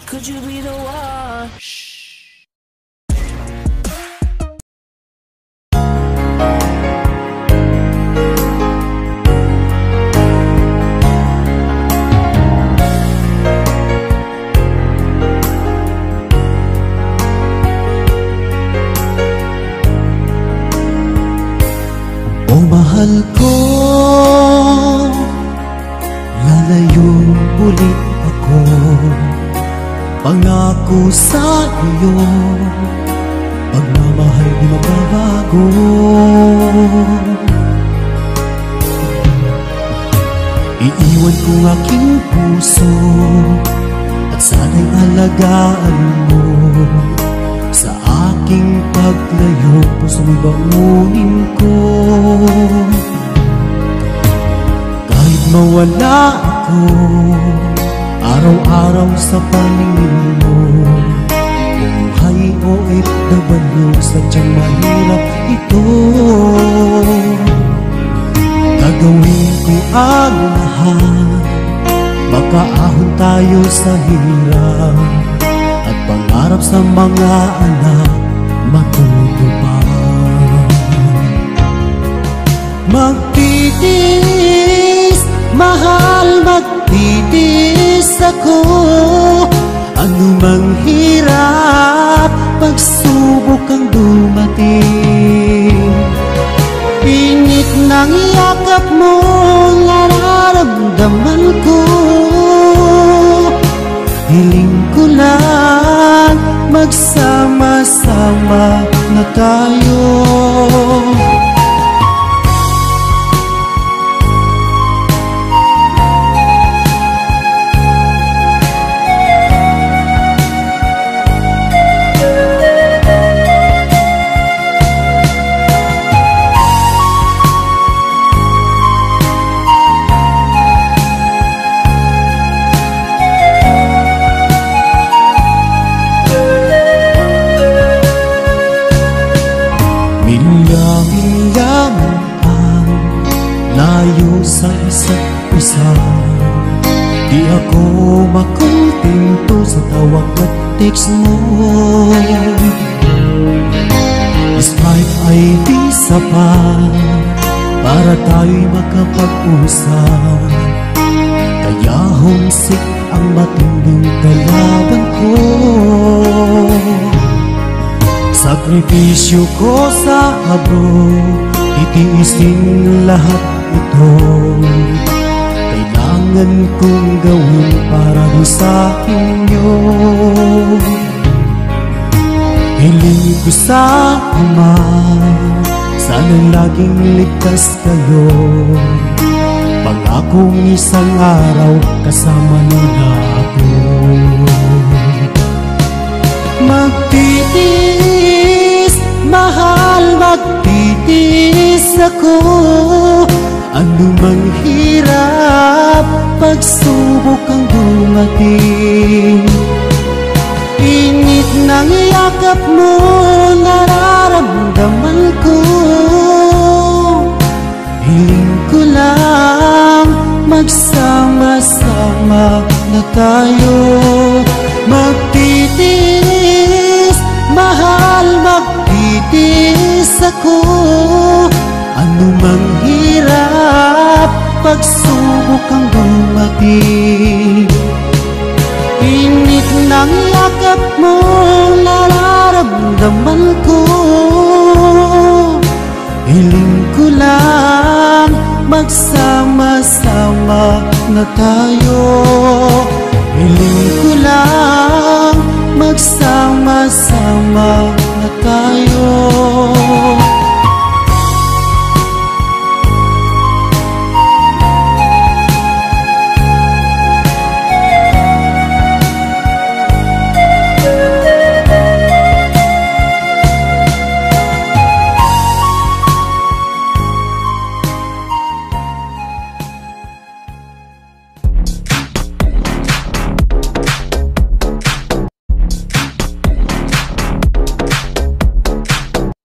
Could you be the one? O mahal ko, lalayong ulit ako. Pangako sa iyo, pagmamahal di magbabago. Iiwan ko aking puso at sana'y alagaan mo. Sa aking paglayo, puso'y bangunin ko. Kahit mawala ako araw-araw sa paningin mo, buhay o OFW, sadyang mahirap ito. Gagawin ko ang lahat, makaahon tayo sa hirap, at pangarap sa mga anak matutupad. Magtitiis, mahal, magtitiis ako. Anumang hirap, pagsubok ang dumating. Init ng yakap mo, nararamdaman ko. Hiling ko lang, magsama-sama na tayo. Layo sa isa't isa, di ako makontento sa tawag at text mo. Skype ay di sapat para tayo'y makapag-usap, kaya homesick ang matinding kalaban ko. Sakripisyo ko sa abroad, itiisin lahat ito. Kailangan kong gawin para sa inyo. Hiling ko sa Ama, sana'y laging ligtas kayo. Pangakong isang araw kasama nila ako. Magtitiis, mahal, magtitiis ako. Anumang hirap, pagsubok ang dumating. Init ng yakap mo, nararamdaman ko. Hiling ko lang, magsama-sama na tayo. Magtitiis, mahal, magtitiis ako. Anumang hirap, pagsubok ang dumating. Init ng yakap mo, nararamdaman ko. Hiling ko lang, magsama-sama na tayo. Hiling ko lang, magsama-sama na tayo.